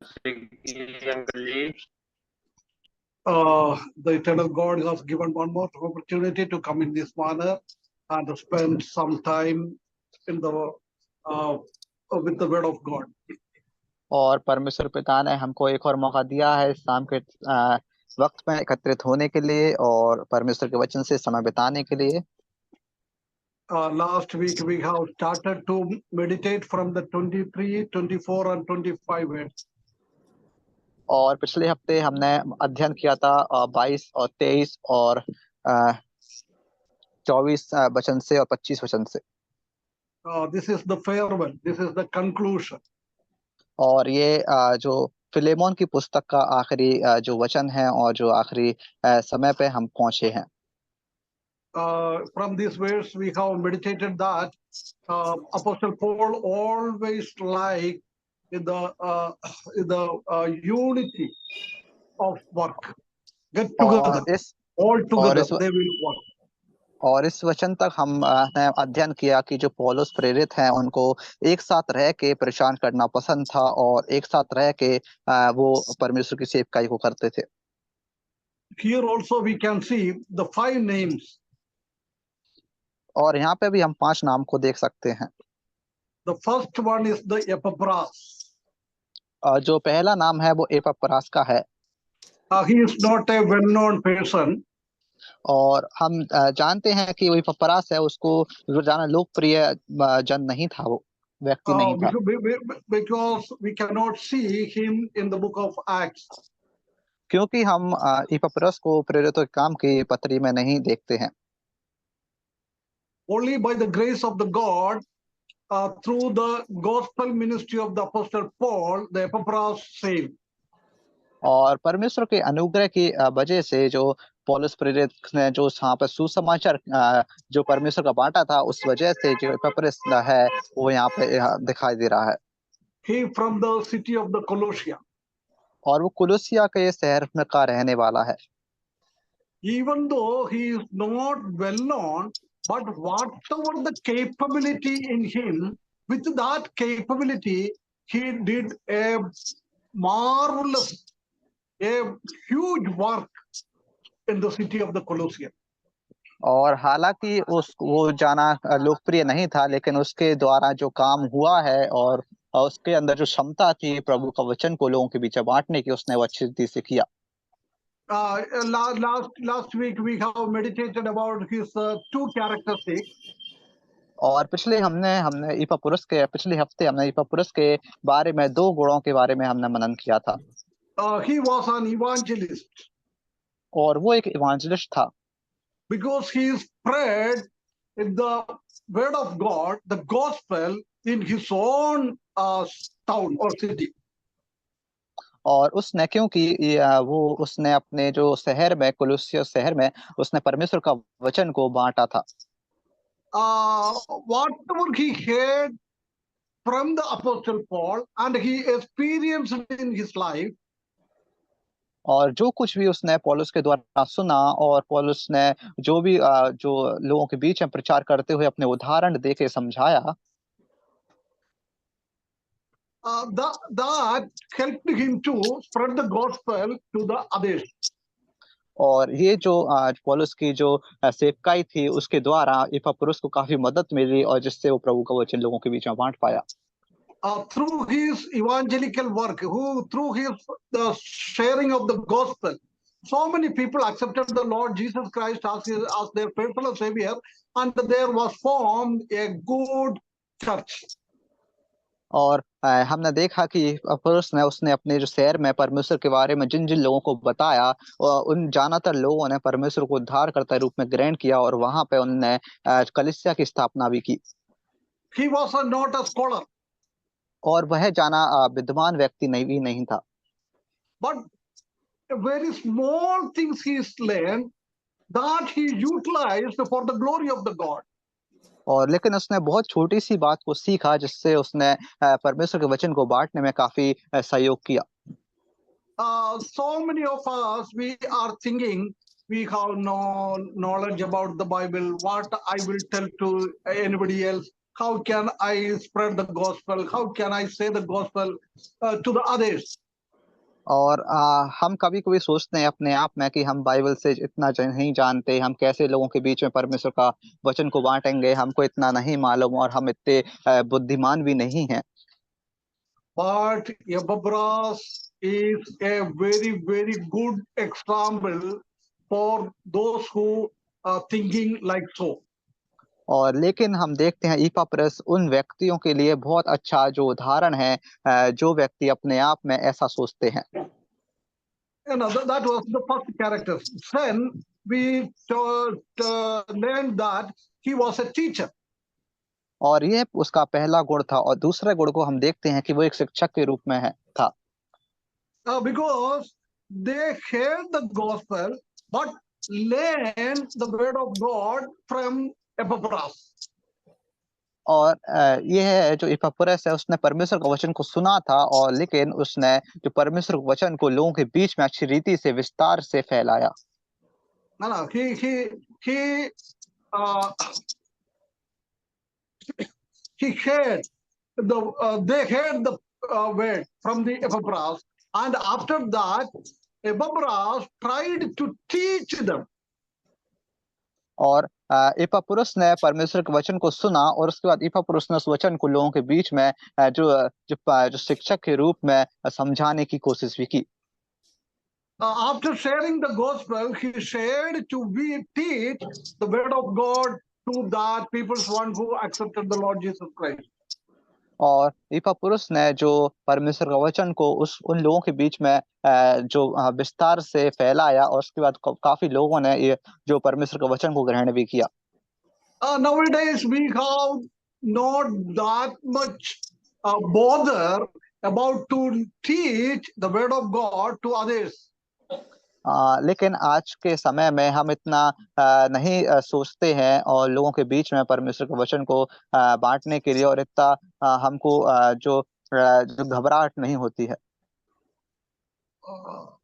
Uncle ji. The eternal God has given one more opportunity to come in this manner and to spend some time in the with the Word of God. और परमेश्वर पिता ने हमको एक और मौका दिया है शाम के वक्त में एकत्रित होने के लिए और परमेश्वर के वचन से समय बिताने के लिए। Last week we have started to meditate from the 23, 24 and 25 verse. और पिछले हफ्ते हमने अध्ययन किया था 22 और 23 और 24 वचन से और 25 वचन से। This is the farewell. This is the conclusion. और ये जो फिलेमोन की पुस्तक का आखिरी जो वचन है और जो आखिरी समय पे हम पहुंचे हैं। From this verse we have meditated that Apostle Paul always like the unity of work. Get together, all together they will work. और इस वचन तक हम ने अध्ययन किया कि जो पौलुस प्रेरित हैं उनको एक साथ रह के परेशान करना पसंद था और एक साथ रह के वो परमेश्वर की सेवकाई को करते थे। Here also we can see the 5 names. और यहाँ पे भी हम 5 नाम को देख सकते हैं। The first one is the Epaphras. जो पहला नाम है वो एपफ्रास का है। He is not a well-known person. और हम जानते हैं कि वो एपफ्रास है, उसको रोजाना लोकप्रिय जन नहीं था, वो व्यक्ति नहीं था। Because we cannot see him in the book of Acts. क्योंकि हम एपफ्रास को प्रेरितों के काम की पत्री में नहीं देखते हैं। Only by the grace of the God, through the gospel ministry of the Apostle Paul, the Epaphras saved. और परमेश्वर के अनुग्रह की वजह से जो पौलुस प्रेरित ने जो यहाँ पर सुसमाचार जो परमेश्वर का बांटा था, उस वजह से जो एपफ्रास है वो यहाँ पे दिखाई दे रहा है। He from the city of the Colossia. और वो कुलुसिया के शहर में का रहने वाला है। Even though he is not well known, but whatever the capability in him, with that capability, he did a marvelous, a huge work in the city of the Colosseum. और हालांकि वो जाना लोकप्रिय नहीं था, लेकिन उसके द्वारा जो काम हुआ है और उसके अंदर जो क्षमता थी प्रभु का वचन को लोगों के बीच बांटने की, उसने वो अच्छी रीति से किया। Last week we have meditated about his 2 characteristics. और पिछले हफ्ते हमने इपफ्रास के बारे में 2 गुणों के बारे में हमने मनन किया था। He was an evangelist. और वो एक इवांजलिस्ट था। Because he spread the word of God, the gospel, in his own town or city. और उसने क्योंकि उसने अपने जो शहर में, कुलुसिया शहर में, उसने परमेश्वर का वचन को बांटा था। Whatever he heard from the Apostle Paul and he experienced in his life, और जो कुछ भी उसने पौलुस के द्वारा सुना और पौलुस ने जो भी जो लोगों के बीच में प्रचार करते हुए अपने उदाहरण देके समझाया, that helped him to spread the gospel to the others. और ये जो पौलुस की जो सेवकाई थी, उसके द्वारा इपफ्रास को काफी मदद मिली और जिससे वो प्रभु का वचन लोगों के बीच में बांट पाया। Through his evangelical work, through his the sharing of the gospel, so many people accepted the Lord Jesus Christ as their personal savior, and there was formed a good church. और हमने देखा कि पौलुस ने उसने अपने जो शहर में परमेश्वर के बारे में जिन जिन लोगों को बताया, उन ज्यादातर लोगों ने परमेश्वर को उद्धारकर्ता रूप में ग्रहण किया और वहां पे उन्होंने कलीसिया की स्थापना भी की। He was not a scholar. और वह जाना विद्वान व्यक्ति नहीं था। But very small things he learned that he utilized for the glory of the God. और लेकिन उसने बहुत छोटी सी बात को सीखा जिससे उसने परमेश्वर के वचन को बांटने में काफी सहयोग किया। So many of us, we are thinking we have no knowledge about the Bible. What I will tell to anybody else? How can I spread the gospel? How can I say the gospel to the others? और हम कभी कभी सोचते हैं अपने आप में कि हम बाइबल से इतना नहीं जानते, हम कैसे लोगों के बीच में परमेश्वर का वचन को बांटेंगे, हमको इतना नहीं मालूम और हम इतने बुद्धिमान भी नहीं हैं। But Epaphras is a very, very good example for those who are thinking like so. और लेकिन हम देखते हैं इपफ्रस उन व्यक्तियों के लिए बहुत अच्छा जो उदाहरण है, जो व्यक्ति अपने आप में ऐसा सोचते हैं। That was the first character. Then we learned that he was a teacher. और ये उसका पहला गुण था, और दूसरे गुण को हम देखते हैं कि वो एक शिक्षक के रूप में था। Because they heard the gospel, but learned the word of God from Epaphras. और ये है जो इपफ्रस है, उसने परमेश्वर का वचन को सुना था, और लेकिन उसने जो परमेश्वर के वचन को लोगों के बीच में अच्छी रीति से विस्तार से फैलाया। No, he uh, he heard they heard the word from the Epaphras, and after that, Epaphras tried to teach them. और इपफ्रुस ने परमेश्वर के वचन को सुना, और उसके बाद इपफ्रुस ने उस वचन को लोगों के बीच में जो शिक्षक के रूप में समझाने की कोशिश भी की। After sharing the gospel, he shared to be teach the word of God to that people's one who accepted the Lord Jesus Christ. और इपफ्रुस ने जो परमेश्वर का वचन को उन लोगों के बीच में जो विस्तार से फैलाया, और उसके बाद काफी लोगों ने ये जो परमेश्वर का वचन को ग्रहण भी किया। Nowadays we have not that much bother about to teach the word of God to others. लेकिन आज के समय में हम इतना नहीं सोचते हैं और लोगों के बीच में परमेश्वर के वचन को बांटने के लिए, और इतना हमको जो घबराहट नहीं होती है।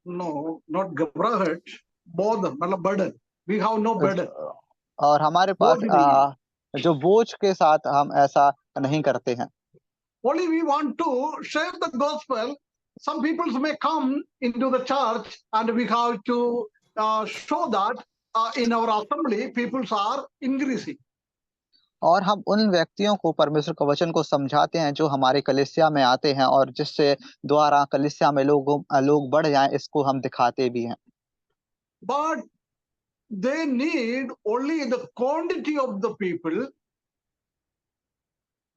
No, not घबराहट, bother, मतलब burden. We have no burden. और हमारे पास बोझ नहीं। जो बोझ के साथ हम ऐसा नहीं करते हैं। Only we want to share the gospel. Some people may come into the church, and we have to show that in our assembly, people are increasing. और हम उन व्यक्तियों को परमेश्वर का वचन को समझाते हैं जो हमारे कलीसिया में आते हैं, और जिससे द्वारा कलीसिया में लोग बढ़ जाएं, इसको हम दिखाते भी हैं। But they need only the quantity of the people.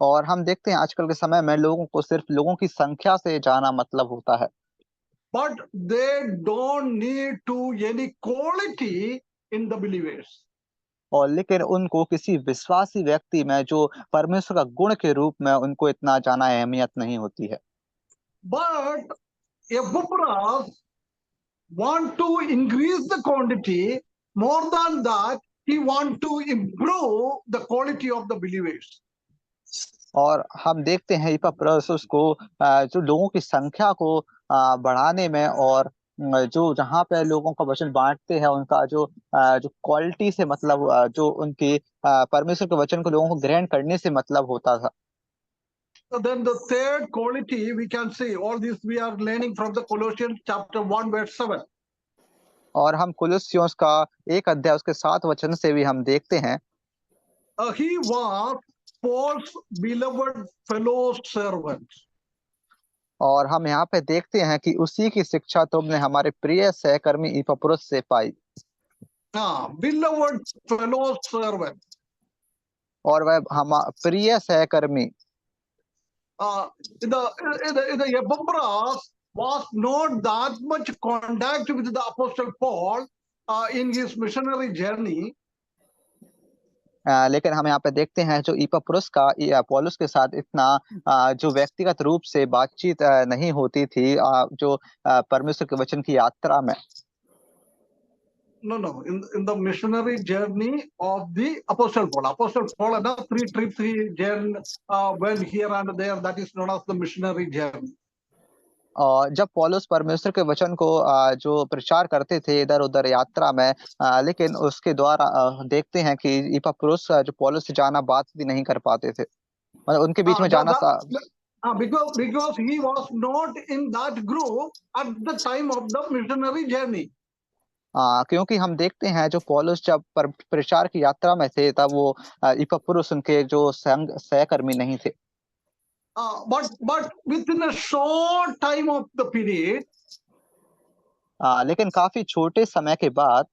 और हम देखते हैं आजकल के समय में लोगों को सिर्फ लोगों की संख्या से जाना मतलब होता है, But they don't need to any quality in the believers. और लेकिन उनको किसी विश्वासी व्यक्ति में जो परमेश्वर का गुण के रूप में उनको इतना जाना अहमियत नहीं होती है। But Epaphras want to increase the quantity. More than that, he want to improve the quality of the believers. और हम देखते हैं इपफ्रुस को जो लोगों की संख्या को बढ़ाने में, और जो जहाँ पे लोगों का वचन बांटते हैं उनका जो क्वालिटी से मतलब जो उनकी परमेश्वर के वचन को लोगों को ग्रहण करने से मतलब होता था। So then the third quality we can see, all this we are learning from the Colossians chapter 1 verse 7. और हम कुलुस्सियों का 1 अध्याय उसके 7 वचन से भी हम देखते हैं, He was Paul's beloved fellow servant. और हम यहाँ पे देखते हैं कि उसी की शिक्षा तुमने हमारे प्रिय सहकर्मी इपफ्रुस से पाई। Beloved fellow servant. और वह हम प्रिय सहकर्मी। The Epaphras was not that much contact with the Apostle Paul in his missionary journey. लेकिन हम यहाँ पे देखते हैं जो इपफ्रुस का पौलुस के साथ इतना जो व्यक्तिगत रूप से बातचीत नहीं होती थी जो परमेश्वर के वचन की यात्रा में। No. In the missionary journey of the Apostle Paul. Apostle Paul had 3 trips he journeyed, went here and there. That is known as the missionary journey. और जब पौलुस परमेश्वर के वचन को जो प्रचार करते थे इधर उधर यात्रा में, लेकिन उसके द्वारा देखते हैं कि इपफ्रुस जो पौलुस से जाना बात भी नहीं कर पाते थे, मतलब उनके बीच में जाना Because he was not in that group at the time of the missionary journey. क्योंकि हम देखते हैं जो पौलुस जब प्रचार की यात्रा में थे तब वो इपफ्रुस उनके जो संग सहकर्मी नहीं थे। But within a short time of the period, लेकिन काफी छोटे समय के बाद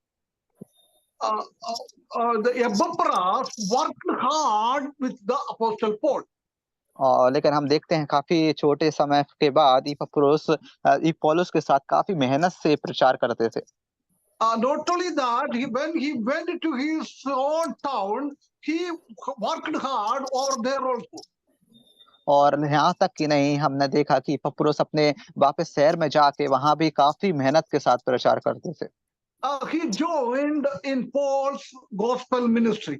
the Epaphras worked hard with the Apostle Paul. लेकिन हम देखते हैं काफी छोटे समय के बाद इपफ्रुस पौलुस के साथ काफी मेहनत से प्रचार करते थे। Not only that, when he went to his own town, he worked hard over there also. और यहाँ तक कि नहीं, हमने देखा कि इपफ्रुस अपने वापस शहर में जाके वहां भी काफी मेहनत के साथ प्रचार करते थे। He joined in Paul's gospel ministry.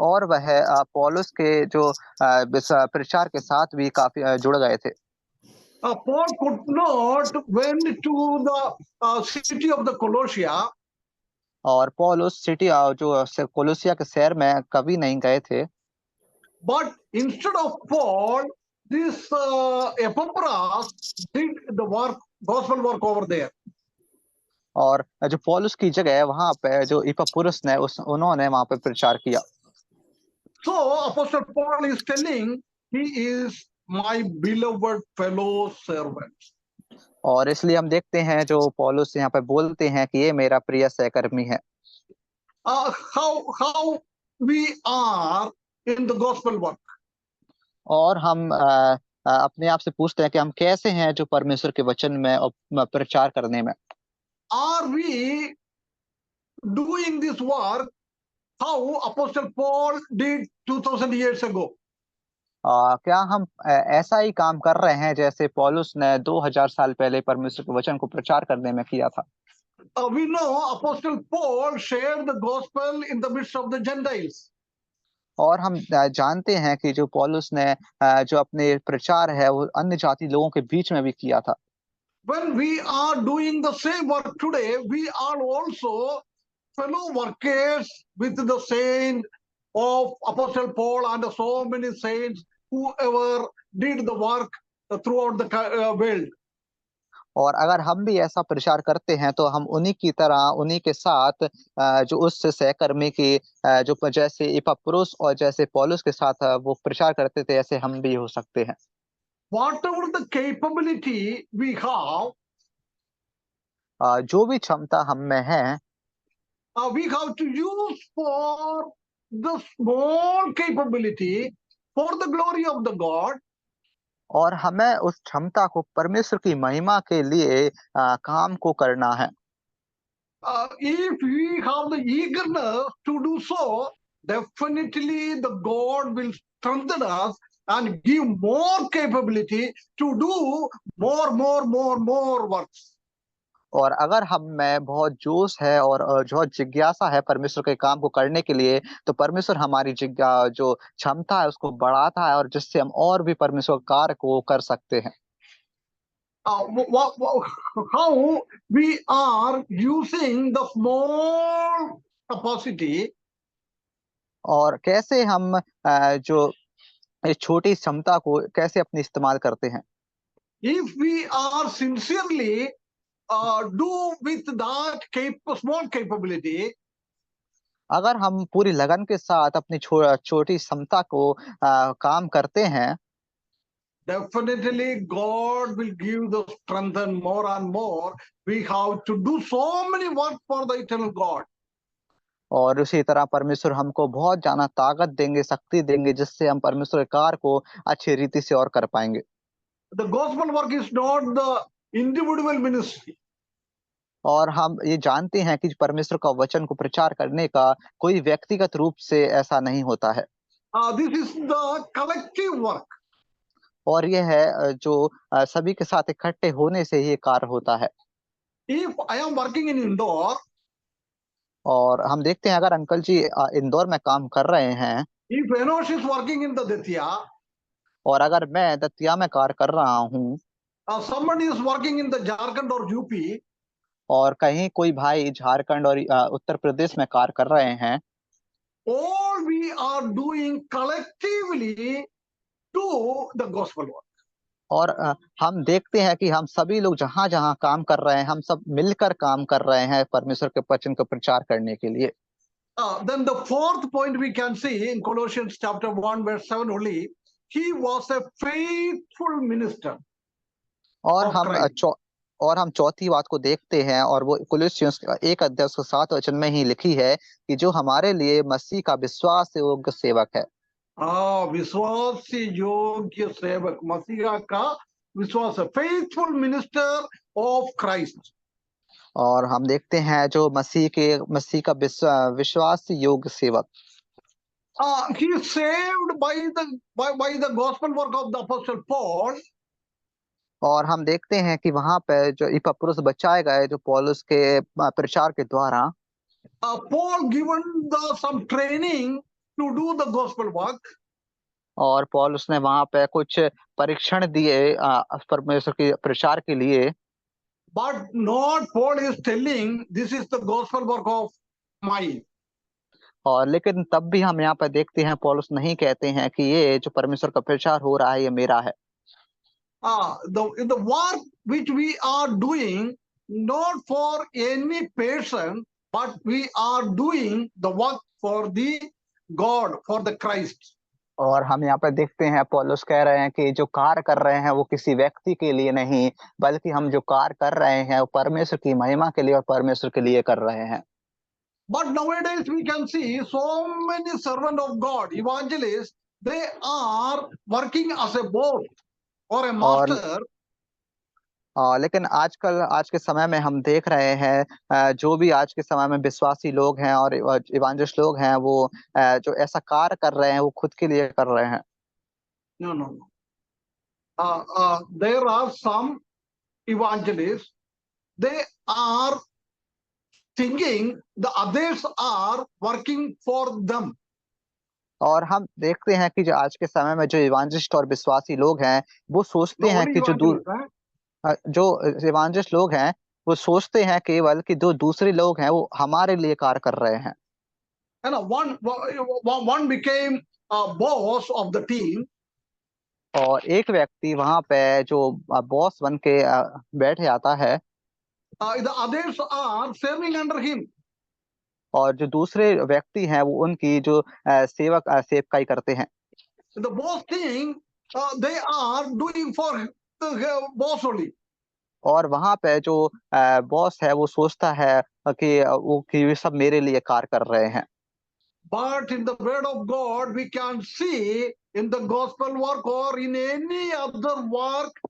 और वह पौलुस के जो प्रचार के साथ भी काफी जुड़ गए थे। Paul could not went to the city of the Colossia. और पौलुस सिटी जो कोलोसिया के शहर में कभी नहीं गए थे। But instead of Paul, this Epaphras did the work, gospel work over there. और जो पौलुस की जगह है वहां पे जो इपफ्रुस ने उन्होंने वहां पे प्रचार किया। So Apostle Paul is telling he is my beloved fellow servant. और इसलिए हम देखते हैं जो पौलुस यहाँ पे बोलते हैं कि ये मेरा प्रिय सहकर्मी है। How we are in the gospel work. और हम अपने आप से पूछते हैं कि हम कैसे हैं जो परमेश्वर के वचन में और प्रचार करने में। Are we doing this work how Apostle Paul did 2000 years ago? क्या हम ऐसा ही काम कर रहे हैं जैसे पौलुस ने 2000 साल पहले परमेश्वर के वचन को प्रचार करने में किया था? We know Apostle Paul shared the gospel in the midst of the Gentiles. और हम जानते हैं कि जो पौलुस ने जो अपने प्रचार है वो अन्य जाति लोगों के बीच में भी किया था। When we are doing the same work today, we are also fellow workers with the saint of Apostle Paul and so many saints whoever did the work throughout the world. और अगर हम भी ऐसा प्रचार करते हैं तो हम उन्हीं की तरह उन्हीं के साथ जो उस सहकर्मी की जो जैसे इपफ्रुस और जैसे पौलुस के साथ वो प्रचार करते थे ऐसे हम भी हो सकते हैं। Whatever the capability we have, जो भी क्षमता हम में है we have to use for the small capability for the glory of the God. और हमें उस क्षमता को परमेश्वर की महिमा के लिए काम को करना है। If we have the eagerness to do so, definitely the God will strengthen us and give more capability to do more works. और अगर हम में बहुत जोश है और जो जिज्ञासा है परमेश्वर के काम को करने के लिए तो परमेश्वर हमारी जो क्षमता है उसको बढ़ाता है और जिससे हम और भी परमेश्वर कार्य को कर सकते हैं। How we are using the small capacity, और कैसे हम जो इस छोटी क्षमता को कैसे अपने इस्तेमाल करते हैं। if we are sincerely do with that small capability, अगर हम पूरी लगन के साथ अपनी छोटी क्षमता को काम करते हैं definitely God will give the strength and more. We have to do so many work for the eternal God. और उसी तरह परमेश्वर हमको बहुत ज्यादा ताकत देंगे, शक्ति देंगे जिससे हम परमेश्वर के कार्य को अच्छी रीति से और कर पाएंगे। The gospel work is not the individual ministry. और हम ये जानते हैं कि परमेश्वर का वचन को प्रचार करने का कोई व्यक्तिगत रूप से ऐसा नहीं होता है। This is the collective work. और यह है जो सभी के साथ इकट्ठे होने से ये कार्य होता है। If I am working in Indore, और हम देखते हैं अगर अंकल जी इंदौर में काम कर रहे हैं if Enosh is working in the Datia, और अगर मैं दतिया में कार्य कर रहा हूँ somebody is working in the Jharkhand or UP, और कहीं कोई भाई झारखंड और उत्तर प्रदेश में कार्य कर रहे हैं, all we are doing collectively to the gospel work. और हम देखते हैं कि हम सभी लोग जहां जहां काम कर रहे हैं, हम सब मिलकर काम कर रहे हैं परमेश्वर के वचन का प्रचार करने के लिए। Then the fourth point we can see in Colossians chapter 1 verse 7 only, he was a faithful minister और of हम Christ. और हम चौथी बात को देखते हैं, और वो कुलुस्सियों 1 अध्याय 7 वचन में ही लिखी है कि जो हमारे लिए मसीह का विश्वास योग्य सेवक है। विश्वास योग्य सेवक, मसीहा का विश्वास, फेथफुल मिनिस्टर ऑफ क्राइस्ट। और हम देखते हैं जो मसीह का विश्वास योग्य सेवक। He is saved by the gospel work of the apostle Paul. और हम देखते हैं कि वहां पे जो इपफ्रुस बचाए गए जो पौलुस के प्रचार के द्वारा। Paul given some training to do the gospel work. और पौलुस ने वहां पे कुछ परीक्षण दिए परमेश्वर के प्रचार के लिए। But not Paul is telling this is the gospel work of mine. और लेकिन तब भी हम यहाँ पे देखते हैं पौलुस नहीं कहते हैं कि ये जो परमेश्वर का प्रचार हो रहा है ये मेरा है। The work which we are doing not for any person, but we are doing the work for the God, for the Christ. और हम यहाँ पे देखते हैं पौलुस कह रहे हैं कि जो कार्य कर रहे हैं वो किसी व्यक्ति के लिए नहीं, बल्कि हम जो कार्य कर रहे हैं वो परमेश्वर की महिमा के लिए और परमेश्वर के लिए कर रहे हैं। But nowadays we can see so many servants of God, evangelists, they are working as a boss or a और master. लेकिन आज के समय में हम देख रहे हैं जो भी आज के समय में विश्वासी लोग हैं और इवांजेलिस्ट लोग हैं वो जो ऐसा कार्य कर रहे हैं वो खुद के लिए कर रहे हैं। No, no, no. There are some evangelists, they are thinking the others are working for them. और हम देखते हैं कि जो आज के समय में जो इवांजेलिस्ट और विश्वासी लोग हैं वो सोचते Not हैं only कि evangelists, eh? जो इवांजेलिस्ट लोग हैं वो सोचते हैं केवल कि जो दूसरे लोग हैं वो हमारे लिए कार्य कर रहे हैं। And one became a boss of the team. और एक व्यक्ति वहां पे जो बॉस बन के बैठ जाता है। The others are serving under him. और जो दूसरे व्यक्ति हैं वो उनकी जो सेवकाई करते हैं। The boss thing, they are doing for the boss only. और वहां पे जो बॉस है वो सोचता है कि ये सब मेरे लिए कार्य कर रहे हैं। But in the word of God, we can see in the gospel work or in any other work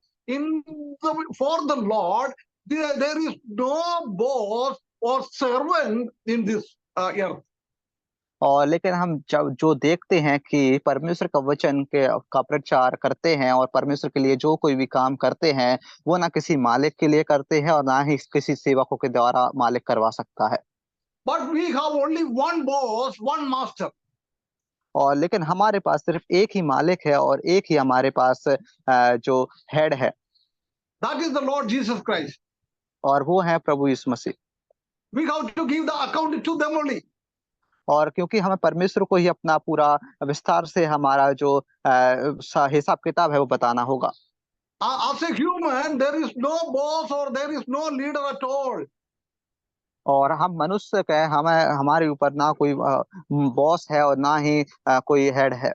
for the Lord, there is no boss or servant in this earth. और लेकिन हम जब जो देखते हैं कि परमेश्वर का वचन का प्रचार करते हैं और परमेश्वर के लिए जो कोई भी काम करते हैं वो ना किसी मालिक के लिए करते हैं और ना ही किसी सेवकों के द्वारा मालिक करवा सकता है। But we have only one boss, one master. और लेकिन हमारे पास सिर्फ एक ही मालिक है और एक ही हमारे पास जो हेड है। That is the Lord Jesus Christ. और वो है प्रभु यीशु मसीह। We have to give the account to them only. और क्योंकि हमें परमेश्वर को ही अपना पूरा विस्तार से हमारा जो हिसाब किताब है वो बताना होगा। As a human, there is no boss or there is no leader at all. और हम मनुष्य के हमें हमारे ऊपर ना कोई बॉस है और ना ही कोई हेड है।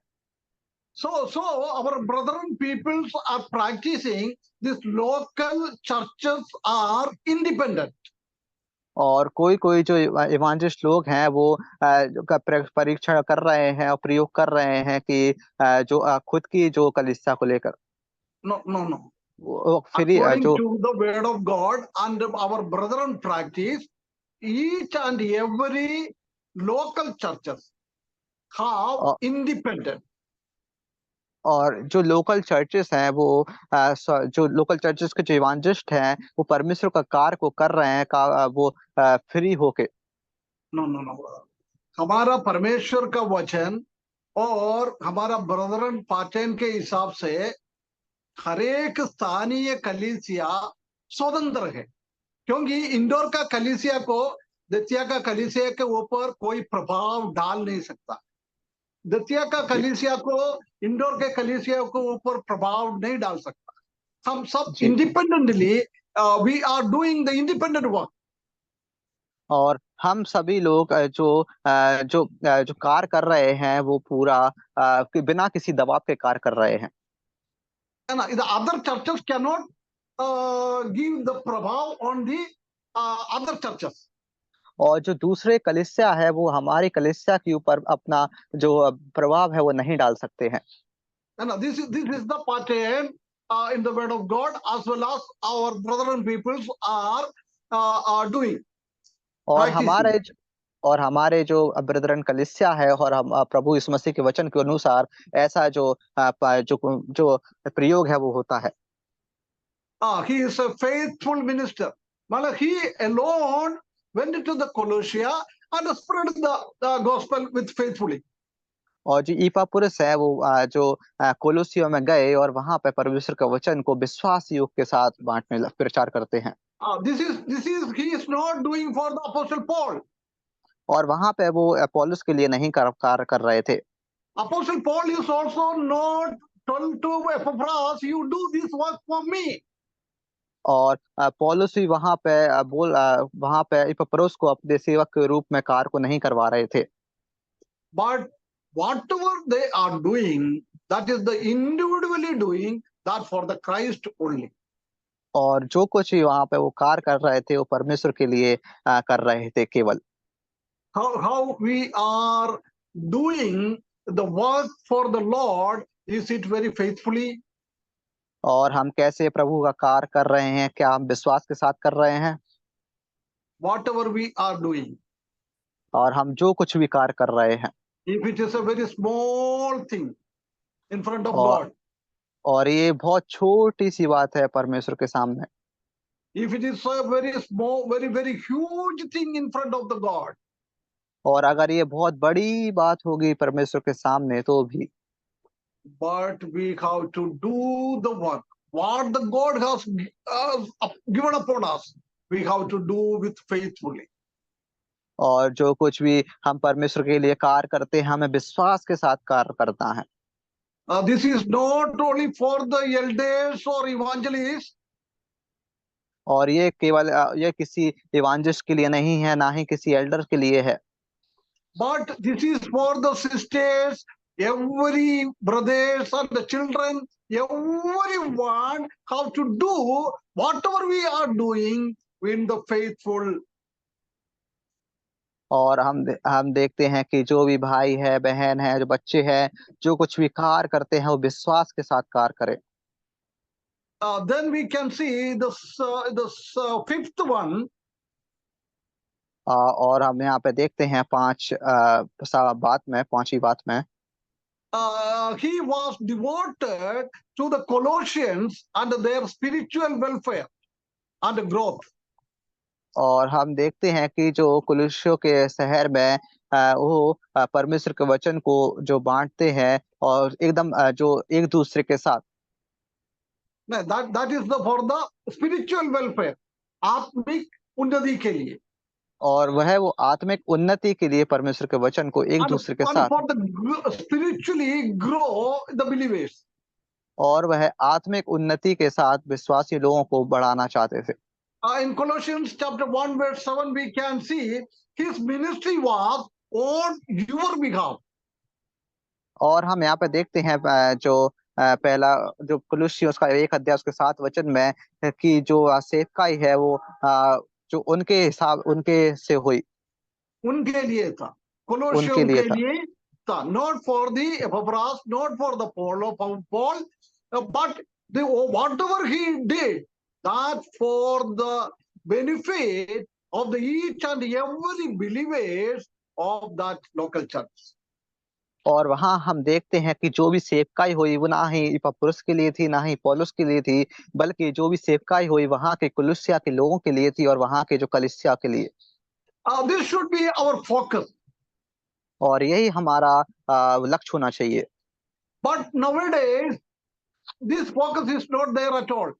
So our brethren peoples are practicing this. Local churches are independent. और कोई जो इवांजेलिस्ट लोग हैं वो परीक्षण कर रहे हैं और प्रयोग कर रहे हैं कि जो खुद की जो कलीसिया को लेकर No, no, no. फिर According जो to the word of God and our brethren practice, each and every local churches have independent. और जो लोकल चर्चेस हैं वो जो लोकल चर्चेस के जो इवांजेलिस्ट हैं वो परमेश्वर का कार्य को कर रहे हैं वो फ्री होके। No, no, no. हमारा परमेश्वर का वचन और हमारा ब्रदरन पाचन के हिसाब से हर एक स्थानीय कलीसिया स्वतंत्र है, क्योंकि इंदौर का कलीसिया को दतिया का कलीसिया के ऊपर कोई प्रभाव डाल नहीं सकता। दतिया का कलीसिया को इंदौर के कलीसिया के ऊपर प्रभाव नहीं डाल सकता। some ji. independently, we are doing the independent work. और हम सभी लोग जो कार्य कर रहे हैं वो पूरा बिना किसी दबाव के कार्य कर रहे हैं। And the other churches cannot give the prabhav on the other churches. और जो दूसरे कलीसिया है वो हमारी कलीसिया के ऊपर अपना जो प्रभाव है वो नहीं डाल सकते हैं। And this is the pattern in the word of God, as well as our brethren peoples are doing, और practicing. हमारे जो ब्रदरन कलीसिया है और हम प्रभु यीशु मसीह के वचन के अनुसार ऐसा जो प्रयोग है वो होता है। He is a faithful minister. He alone went into the Colossia and spread the gospel with faithfully. और जो इपापुरुस है वो जो कोलोसियो में गए और वहां पे परमेश्वर के वचन को विश्वास योग के साथ बांटने प्रचार करते हैं। He is not doing for the Apostle Paul. और वहां पे वो पौलुस के लिए नहीं कार्य कर रहे थे। Apostle Paul is also not told to Epaphras, you do this work for me. और पौलुस भी वहां पे इपफ्रुस को अपने सेवक के रूप में कार्य को नहीं करवा रहे थे। But whatever they are doing, that is the individually doing that for the Christ only. और जो कुछ भी वहां पे वो कार्य कर रहे थे वो परमेश्वर के लिए कर रहे थे केवल। How we are doing the work for the Lord, is it very faithfully? और हम कैसे प्रभु का कार्य कर रहे हैं, क्या हम विश्वास के साथ कर रहे हैं? Whatever we are doing, और हम जो कुछ भी कार्य कर रहे हैं, if it is a very small thing in front of और God, और ये बहुत छोटी सी बात है परमेश्वर के सामने, if it is a very small, very, very huge thing in front of the God, और अगर ये बहुत बड़ी बात होगी परमेश्वर के सामने तो भी, but we have to do the work. What the God has given upon us, we have to do with faithfully. और जो कुछ भी हम परमेश्वर के लिए कार्य करते हैं हमें विश्वास के साथ कार्य करना है। This is not only for the elders or evangelists, और ये केवल ये किसी इवांजेलिस्ट के लिए नहीं है, ना ही किसी एल्डर के लिए है, but this is for the sisters, every brothers and the children, everyone have to do whatever we are doing in the faithful. और हम देखते हैं कि जो भी भाई है, बहन है, जो बच्चे हैं, जो कुछ भी कार्य करते हैं वो विश्वास के साथ कार्य करें। Then we can see this fifth one. और हम यहाँ पे देखते हैं पांचवी बात में He was devoted to the Colossians and their spiritual welfare and growth. और हम देखते हैं कि जो कुलुस्यों के शहर में वो परमेश्वर के वचन को जो बांटते हैं और एकदम जो एक दूसरे के साथ, That is for the spiritual welfare, आत्मिक उन्नति के लिए, और वह वो आत्मिक उन्नति के लिए परमेश्वर के वचन को एक दूसरे के and साथ, for the spiritually grow the believers. और वह आत्मिक उन्नति के साथ विश्वासी लोगों को बढ़ाना चाहते थे। In Colossians chapter 1 verse 7 we can see his ministry was on your behalf. और हम यहाँ पे देखते हैं जो पहला जो कुलुस्सी उसका 1 अध्याय उसके 7 वचन में कि जो सेवकाई है वो जो उनके से हुई, उनके लिए था, उनके कोलोसियों लिए के था। लिए था, not for the Epaphras, not for the Paul, but whatever he did, that for the benefit of the each and every believers of that local church. और वहां हम देखते हैं कि जो भी सेवकाई हुई वो ना ही इपफ्रुस के लिए थी, ना ही पौलुस के लिए थी, बल्कि जो भी सेवकाई हुई वहां के कुलुस्सिया के लोगों के लिए थी और वहां के जो कलीसिया के लिए। This should be our focus. और यही हमारा लक्ष्य होना चाहिए। But nowadays, this focus is not there at all.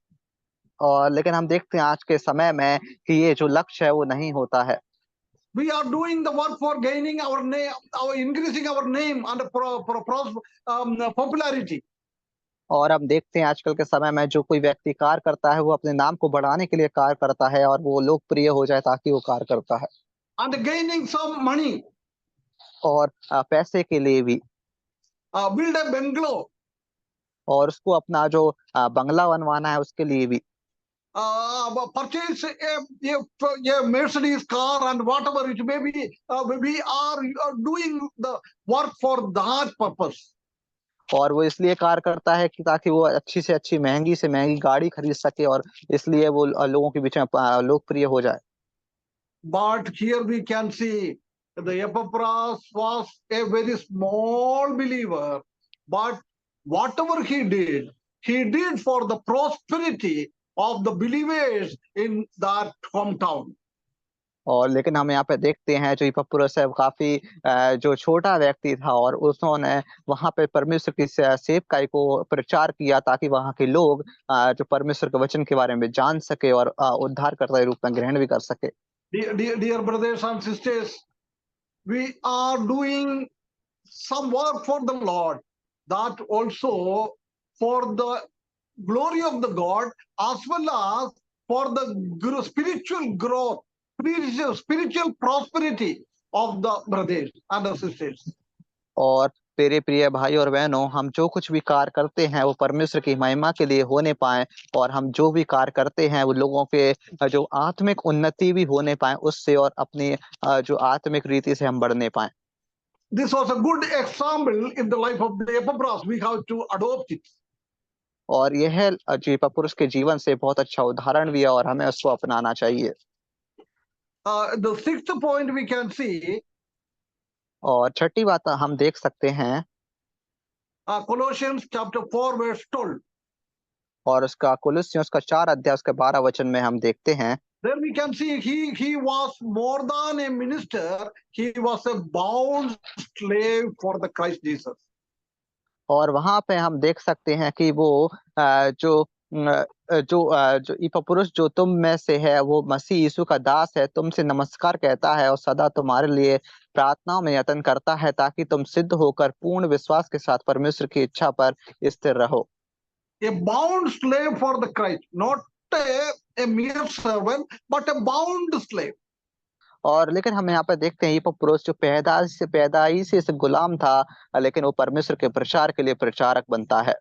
और लेकिन हम देखते हैं आज के समय में कि ये जो लक्ष्य है वो नहीं होता है। We are doing the work for gaining our name, increasing our name and popularity. और हम देखते हैं आजकल के समय में जो कोई व्यक्ति कार्य करता है वो अपने नाम को बढ़ाने के लिए कार्य करता है और वो लोकप्रिय हो जाए ताकि वो कार्य करता है, and gaining some money, और पैसे के लिए भी, build a bungalow, और उसको अपना जो बंगला बनवाना है उसके लिए भी, purchase a Mercedes car and whatever it may be. We are doing the work for that purpose. और वो इसलिए कार्य करता है कि ताकि वो अच्छी से महंगी गाड़ी खरीद सके, और इसलिए वो लोगों के बीच में लोकप्रिय हो जाए। But here we can see the Epaphras was a very small believer, but whatever he did for the prosperity of the believers in that hometown. और लेकिन हम यहाँ पे देखते हैं जो इपफ्रुस है वो काफी जो छोटा व्यक्ति था, और उन्होंने वहां पे परमेश्वर की सेवकाई को प्रचार किया ताकि वहां के लोग जो परमेश्वर के वचन के बारे में जान सके और उद्धारकर्ता के रूप में ग्रहण भी कर सके। Dear brothers and sisters, we are doing some work for the Lord, that also for the glory of the God, as well as for the spiritual growth, spiritual prosperity of the brothers and the sisters. और मेरे प्रिय भाई और बहनों, हम जो कुछ भी कार्य करते हैं वो परमेश्वर की महिमा के लिए होने पाए, और हम जो भी कार्य करते हैं वो लोगों के जो आत्मिक उन्नति भी होने पाए उससे, और अपनी जो आत्मिक रीति से हम बढ़ने पाए। This was a good example in the life of the Epaphras. We have to adopt it. और यह जो इपफ्रुस के जीवन से बहुत अच्छा उदाहरण भी है और हमें उसको अपनाना चाहिए। The sixth point we can see, और छठी बात हम देख सकते हैं, Colossians chapter 4 verse 12. और उसका कुलुस्सियों उसका 4 अध्याय उसके 12 वचन में हम देखते हैं, There we can see he was more than a minister. He was a bound slave for the Christ Jesus. और वहां पे हम देख सकते हैं कि वो जो इपफ्रुस जो तुम में से है वो मसीह यीशु का दास है, तुमसे नमस्कार कहता है और सदा तुम्हारे लिए प्रार्थनाओं में यत्न करता है ताकि तुम सिद्ध होकर पूर्ण विश्वास के साथ परमेश्वर की इच्छा पर स्थिर रहो। A bound slave for the Christ, not a mere servant, but a bound slave. और लेकिन हम यहाँ पे देखते हैं इपफ्रुस जो पैदाइश से गुलाम था, लेकिन वो परमेश्वर के प्रचार के लिए प्रचारक बनता है।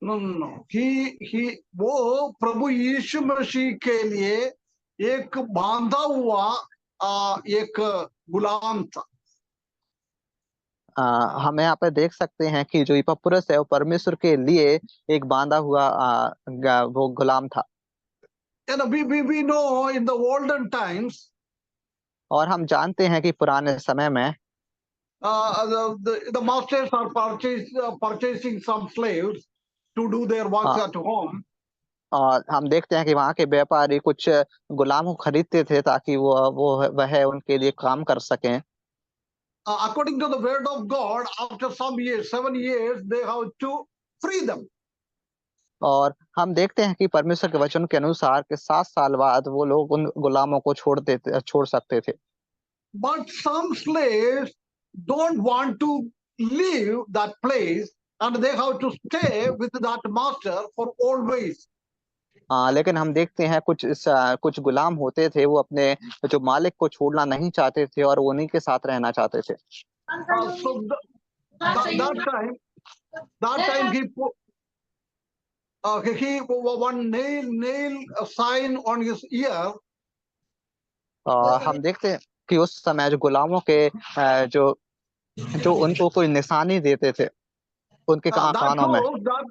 No. वो प्रभु यीशु मसीह के लिए एक बांधा हुआ एक गुलाम था। हम यहाँ पे देख सकते हैं कि जो इपफ्रुस है वो परमेश्वर के लिए एक बांधा हुआ वो गुलाम था। We know in the olden times, और हम जानते हैं कि पुराने समय में the masters are purchasing some slaves to do their works at home. और हम देखते हैं कि वहाँ के व्यापारी कुछ गुलाम को खरीदते थे ताकि वह उनके लिए काम कर सकें। According to the word of God, after some years, 7 years, they have to free them. और हम देखते हैं कि परमेश्वर के वचन के अनुसार कि 7 साल बाद वो लोग उन गुलामों को छोड़ सकते थे। But some slaves don't want to leave that place, and they have to stay with that master for always. लेकिन हम देखते हैं कुछ गुलाम होते थे, वो अपने जो मालिक को छोड़ना नहीं चाहते थे और उन्हीं के साथ रहना चाहते थे। So that time he put one nail sign on his ear. हम देखते हैं कि उस समय जो गुलामों के जो उनको कोई निशानी देते थे उनके That कानों में, shows that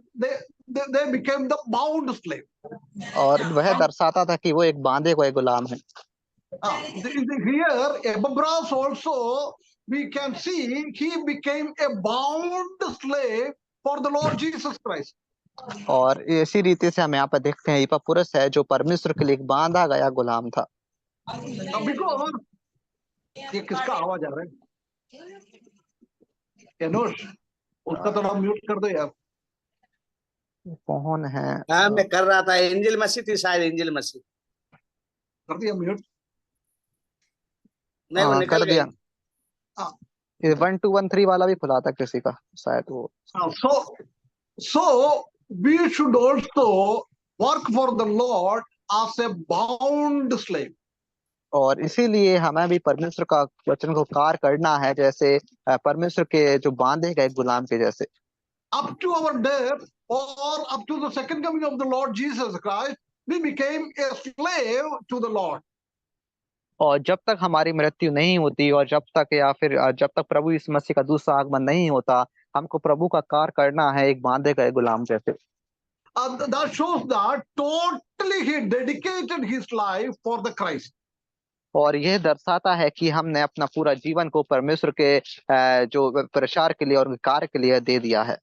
they became the bound slave. और वह दर्शाता था कि वो एक बांधे हुए गुलाम है। Here, Epaphras also, we can see he became a bound slave for the Lord Jesus Christ. और इसी रीति से हम यहाँ पर देखते हैं इपफ्रुस है जो परमेश्वर के लिए एक बांधा गया गुलाम था। Because ये किसका आवाज आ रहा है? एनोश, उसका थोड़ा म्यूट कर दो यार। कौन है? हाँ, मैं कर रहा था। एंजल मसीह थी शायद, एंजल मसीह कर दिया म्यूट? नहीं, वो निकल कर दिया। गई। 1213 वाला भी खुला था किसी का शायद वो। So we should also work for the Lord as a bound slave. और इसीलिए हमें भी परमेश्वर का वचन को कार्य करना है, जैसे परमेश्वर के जो बांधे गए गुलाम के जैसे। Up to our death or up to the second coming of the Lord Jesus Christ, we became a slave to the Lord. और जब तक हमारी मृत्यु नहीं होती और जब तक या फिर जब तक प्रभु यीशु मसीह का दूसरा आगमन नहीं होता, हमको प्रभु का कार्य करना है एक बांधे गए गुलाम जैसे। That shows that totally he dedicated his life for the Christ. और यह दर्शाता है कि हमने अपना पूरा जीवन को परमेश्वर के जो प्रचार के लिए और कार्य के लिए दे दिया है।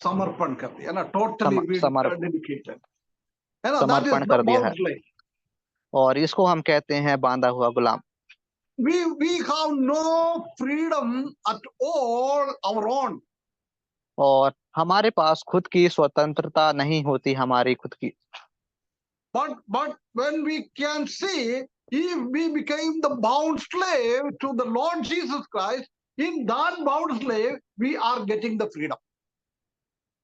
समर्पण कर दिया ना, totally dedicated, है ना, that is समर्पण the कर दिया है। bound slave. और इसको हम कहते हैं बांधा हुआ गुलाम। We have no freedom at all our own. और हमारे पास खुद की स्वतंत्रता नहीं होती, हमारी खुद की। But when we can see, if we became the bound slave to the Lord Jesus Christ, in that bound slave we are getting the freedom.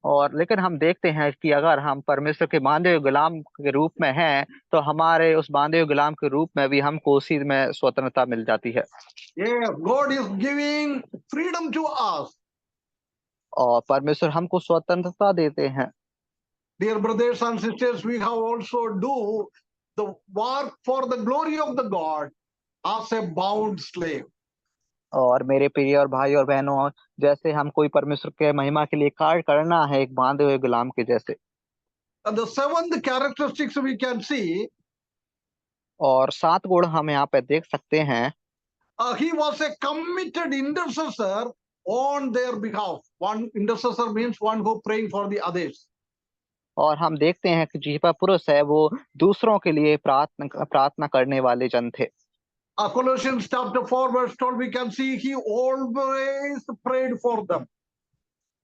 और लेकिन हम देखते हैं कि अगर हम परमेश्वर के बांधे हुए गुलाम के रूप में हैं, तो हमारे उस बांधे हुए गुलाम के रूप में भी हमको उसी में स्वतंत्रता मिल जाती है। Yeah, God is giving freedom to us. और परमेश्वर हमको स्वतंत्रता देते हैं। Dear brothers and sisters, we have also do the work for the glory of the God as a bound slave. और मेरे प्रिय और भाई और बहनों, जैसे हम कोई परमेश्वर के महिमा के लिए कार्य करना है एक बांधे हुए गुलाम के जैसे। And the seventh characteristics we can see, और 7 गुण हम यहाँ पे देख सकते हैं। he was a committed intercessor on their behalf. One intercessor means one who praying for the others. और हम देखते हैं कि जिह्वा पुरुष है वो दूसरों के लिए प्रार्थना करने वाले जन थे। Colossians chapter 4 verse 12 we can see he always prayed for them.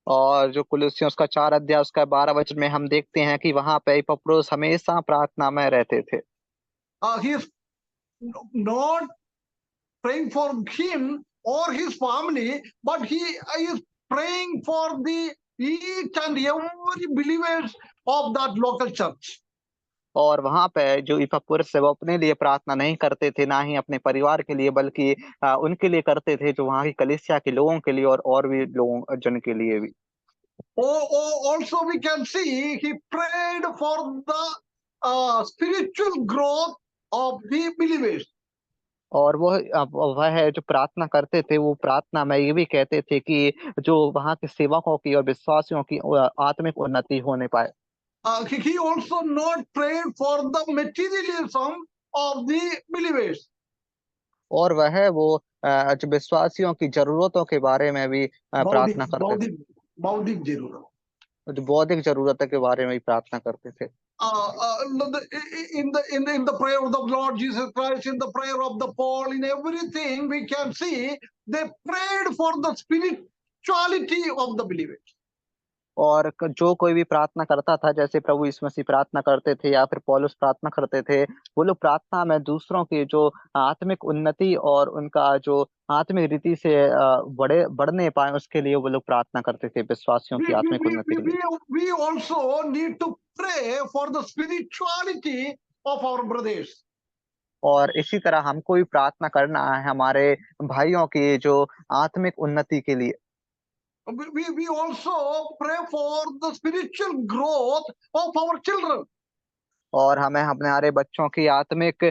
और जो कुलुस्सियों उसका 4 अध्याय उसका 12 वचन में हम देखते हैं कि वहां पे पौलुस हमेशा प्रार्थना में रहते थे। He is not praying for him or his family, but he is praying for the each and every believers of that local church. और वहां पे जो इपपुरुष है वो अपने लिए प्रार्थना नहीं करते थे, ना ही अपने परिवार के लिए, बल्कि उनके लिए करते थे जो वहां की कलीसिया के लोगों के लिए और भी लोगों जन के लिए भी। Also we can see he prayed for the spiritual growth of the believers. और वह है जो प्रार्थना करते थे, वो प्रार्थना में ये भी कहते थे कि जो वहां के सेवकों की और विश्वासियों की आत्मिक उन्नति होने पाए। He also not prayed for the materialism of the believers. और वह वो जो विश्वासियों की जरूरतों के बारे में भी प्रार्थना करते थे। बौद्धिक जरूरत, जो बौद्धिक जरूरतों के बारे में भी प्रार्थना करते थे। in the prayer of the Lord Jesus Christ, in the prayer of the Paul, in everything we can see they prayed for the spirituality of the believers. और जो कोई भी प्रार्थना करता था, जैसे प्रभु यीशु मसीह प्रार्थना करते थे या फिर पौलुस प्रार्थना करते थे, वो लोग प्रार्थना में दूसरों की जो आत्मिक उन्नति और उनका जो आत्मिक रीति से बढ़ने पाए उसके लिए वो लोग प्रार्थना करते थे, विश्वासियों की आत्मिक उन्नति के लिए। We also need to pray for the spirituality of our brothers. और इसी तरह हमको भी प्रार्थना करना है हमारे भाइयों की जो आत्मिक उन्नति के लिए। We also pray for the spiritual growth of our children. और हमें हमारे बच्चों की आत्मिक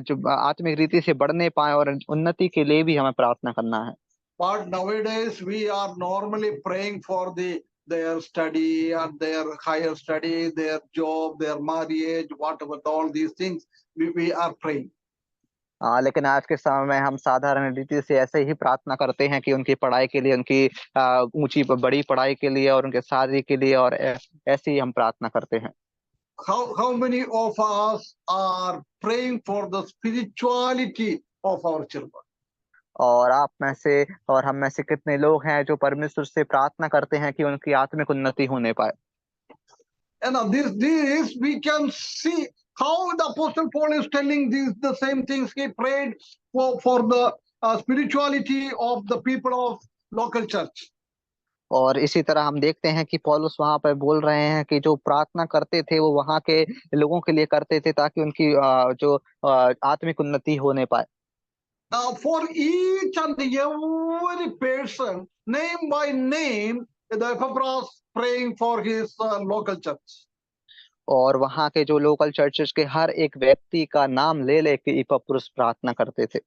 जो आत्मिक रीति से बढ़ने पाए और उन्नति के लिए भी हमें प्रार्थना करना है। But nowadays we are normally praying for their study and their higher study, their job, their marriage, whatever, all these things we are praying. लेकिन आज के समय में हम साधारण रीति से ऐसे ही प्रार्थना करते हैं कि उनकी पढ़ाई के लिए, उनकी ऊंची बड़ी पढ़ाई के लिए और उनके शादी के लिए, और ऐसे ही हम प्रार्थना करते हैं। How many of us are praying for the spirituality of our children? और आप में से और हम में से कितने लोग हैं जो परमेश्वर से प्रार्थना करते हैं कि उनकी आत्मिक उन्नति होने पाए। And this we can see how the Apostle Paul is telling the same things. He prayed for the spirituality of the people of local church. और इसी तरह हम देखते हैं कि पौलुस वहां पर बोल रहे हैं कि जो प्रार्थना करते थे वो वहां के लोगों के लिए करते थे ताकि उनकी जो आत्मिक उन्नति होने पाए। For each and every person, name by name, the Epaphras praying for his local church. और वहां के जो लोकल चर्चेस के हर एक व्यक्ति का नाम ले लेके इपफ्रुस प्रार्थना करते थे।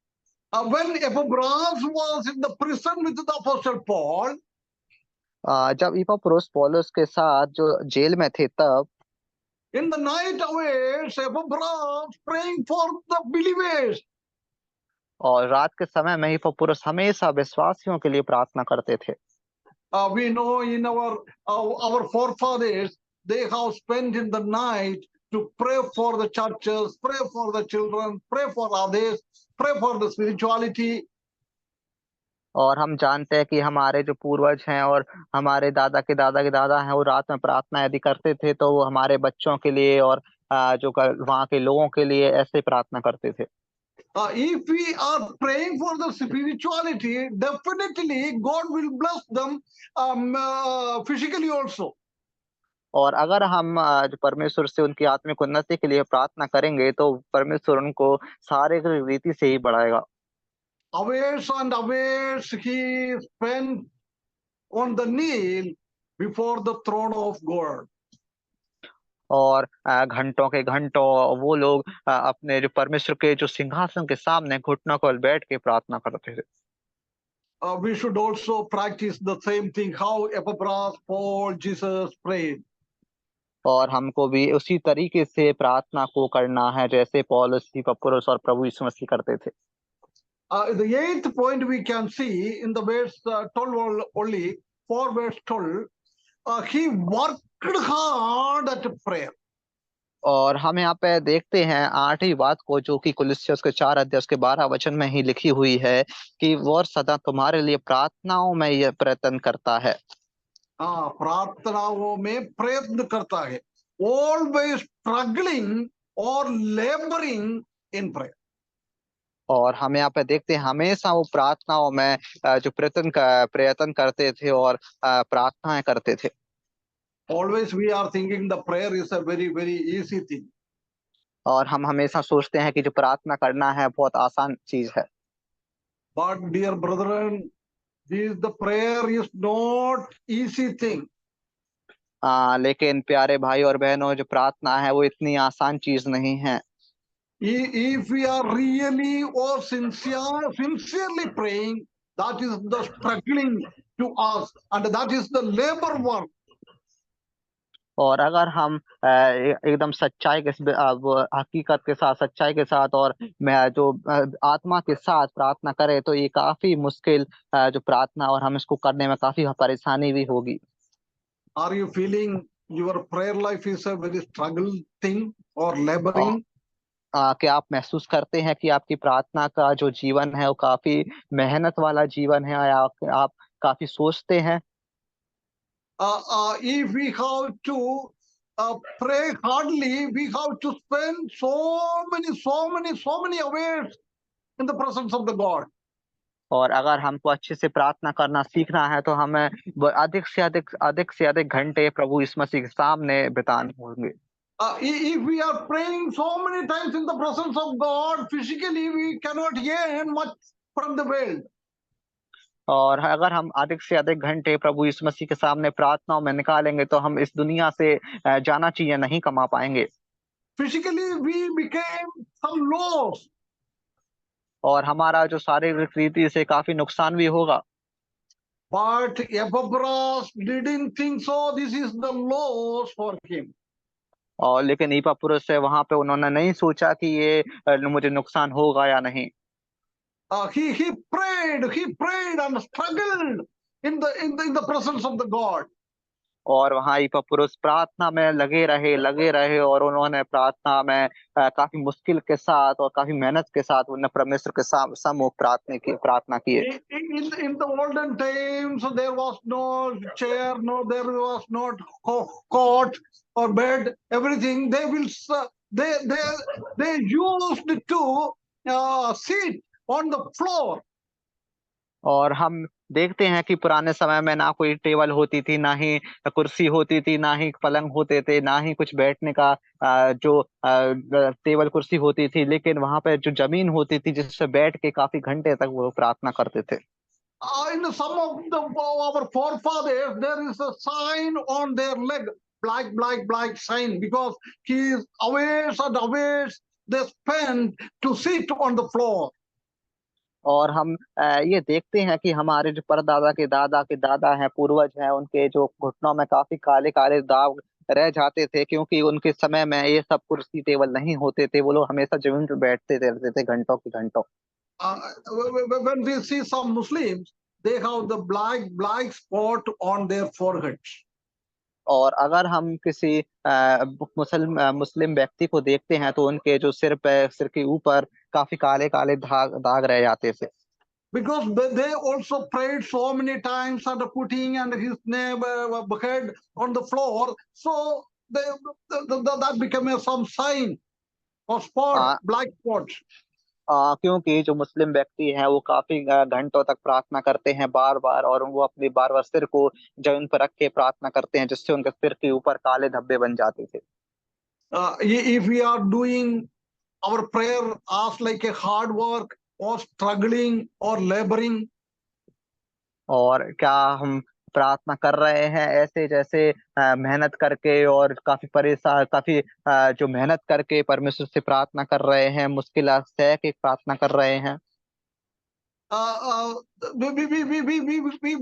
When Epaphras was in the prison with the Apostle Paul, जब इपफ्रुस पौलुस के साथ जो जेल में थे तब in the night hours, Epaphras praying for the believers. और रात के समय में इपफ्रुस हमेशा विश्वासियों के लिए प्रार्थना करते थे। We know in our forefathers, they have spent in the night to pray for the churches, pray for the children, pray for others, pray for the spirituality. और हम जानते हैं कि हमारे जो पूर्वज हैं और हमारे दादा के दादा हैं वो रात में प्रार्थना यदि करते थे तो वो हमारे बच्चों के लिए और वहाँ के लोगों के लिए ऐसे प्रार्थना करते थे। If we are praying for the spirituality, definitely God will bless them physically also. और अगर हम जो परमेश्वर से उनकी आत्मिक उन्नति के लिए प्रार्थना करेंगे तो परमेश्वर उनको शारीरिक रीति से ही बढ़ाएगा। Hours and hours he spent on the kneel before the throne of God. और घंटों के घंटों वो लोग अपने जो परमेश्वर के जो सिंहासन के सामने घुटनों पर बैठ के प्रार्थना करते थे। We should also practice the same thing, how Epaphras, Paul, Jesus prayed. और हमको भी उसी तरीके से प्रार्थना को करना है जैसे पौलुस, इपफ्रुस और प्रभु यीशु मसीह करते थे। The eighth point we can see in the verse 12 only, 4 verse 12, he worked hard at prayer. और हम यहाँ पे देखते हैं 8वीं बात को जो कि कुलुस्सियों के 4 अध्याय के 12 वचन में ही लिखी हुई है कि वो सदा तुम्हारे लिए प्रार्थनाओं में यह प्रयत्न करता है। प्रार्थनाओं में प्रयत्न करता है, always struggling or laboring in prayer. और हम यहाँ पे देखते हैं हमेशा वो प्रार्थनाओं में जो प्रयत्न करते थे और प्रार्थनाएं करते थे। Always we are thinking the prayer is a very, very easy thing. और हम हमेशा सोचते हैं कि जो प्रार्थना करना है बहुत आसान चीज है। But dear brethren, the prayer is not easy thing. लेकिन प्यारे भाई और बहनों जो प्रार्थना है वो इतनी आसान चीज नहीं है। If we are really or sincerely praying, that is the struggling to us, and that is the labor work. और अगर हम एकदम सच्चाई के हकीकत के साथ सच्चाई के साथ और जो आत्मा के साथ प्रार्थना करें तो ये काफी मुश्किल जो प्रार्थना और हम इसको करने में काफी परेशानी भी होगी। Are you feeling your prayer life is a very struggle thing or laboring? क्या आप महसूस करते हैं कि आपकी प्रार्थना का जो जीवन है वो काफी मेहनत वाला जीवन है या आप काफी सोचते हैं? If we have to pray hardly, we have to spend so many hours in the presence of the God. और अगर हमको अच्छे से प्रार्थना करना सीखना है तो हमें अधिक से अधिक घंटे प्रभु यीशु मसीह के सामने बिताने होंगे। If we are praying so many times in the presence of God, physically we cannot earn much from the world. और अगर हम अधिक से अधिक घंटे प्रभु यीशु मसीह के सामने प्रार्थनाओं में निकालेंगे तो हम इस दुनिया से जाना चीजें नहीं कमा पाएंगे। Physically we became some loss. और हमारा जो शारीरिक रीति से काफी नुकसान भी होगा। But Epaphras didn't think so. This is the loss for him. और लेकिन इपफ्रुस से वहां पे उन्होंने नहीं सोचा कि ये मुझे नुकसान होगा या नहीं। He prayed and struggled in the presence of the God. और वहां इपफ्रुस प्रार्थना में लगे रहे और उन्होंने प्रार्थना में काफी मुश्किल के साथ और काफी मेहनत के साथ उन्होंने परमेश्वर के सम्मुख प्रार्थना की। In the olden times, there was no chair, there was not cot or bed. Everything they used to sit on the floor. और हम देखते हैं कि पुराने समय में ना कोई टेबल होती थी, ना ही कुर्सी होती थी, ना ही पलंग होते थे, ना ही कुछ बैठने का जो टेबल कुर्सी होती थी, लेकिन वहां पे जो जमीन होती थी जिस पे बैठ के काफी घंटे तक वो प्रार्थना करते थे। In some of our forefathers, there is a sign on their leg, black sign, because he is hours and hours they spend to sit on the floor. और हम ये देखते हैं कि हमारे जो परदादा के दादा हैं, पूर्वज हैं, उनके जो घुटनों में काफी काले काले दाग रह जाते थे, क्योंकि उनके समय में ये सब कुर्सी टेबल नहीं होते थे। वो लोग हमेशा जमीन पर बैठते रहते थे घंटों की घंटों। When we see some Muslims, they have the black spot on their foreheads. और अगर हम किसी मुस्लिम व्यक्ति को देखते हैं तो उनके जो सिर के ऊपर काफी काले काले दाग रह जाते थे। Because they also prayed so many times and putting and his name head on the floor, so that became some sign or spot, uh, black spots. क्योंकि जो मुस्लिम व्यक्ति हैं वो काफी घंटों तक प्रार्थना करते हैं बार बार, और वो अपने बार बार सिर को जमीन पर रख के प्रार्थना करते हैं, जिससे उनके सिर के ऊपर काले धब्बे बन जाते थे। If we are doing our prayer as like a hard work or struggling or laboring, और क्या हम प्रार्थना कर रहे हैं ऐसे जैसे मेहनत करके और काफी परेशान, काफी जो मेहनत करके परमेश्वर से प्रार्थना कर रहे हैं, मुश्किल सह के प्रार्थना कर रहे हैं।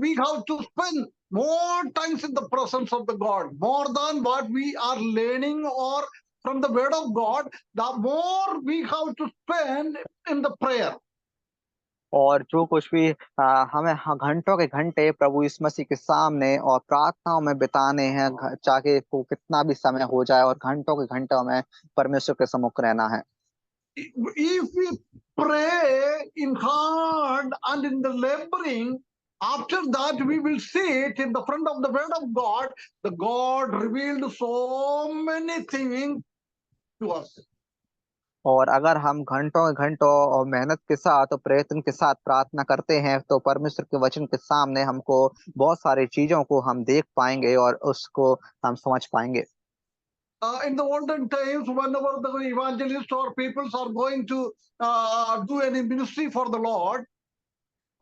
we have to spend more times in the presence of the God, more than what we are learning or from the word of God, the more we have to spend in the prayer. और जो कुछ भी हमें घंटों के घंटे प्रभु यीशु मसीह के सामने और प्रार्थनाओं में बिताने हैं, चाहे वो कितना भी समय हो जाए, और घंटों के घंटों में परमेश्वर के सम्मुख रहना है। If we pray in hard and in the laboring, after that we will sit in the front of the word of God. The God revealed so many things to us. और अगर हम घंटों घंटों और मेहनत के साथ और प्रयत्न के साथ प्रार्थना करते हैं तो परमेश्वर के वचन के सामने हमको बहुत सारी चीजों को हम देख पाएंगे और उसको हम समझ पाएंगे। In the olden times, whenever the evangelists or peoples are going to do any ministry for the Lord,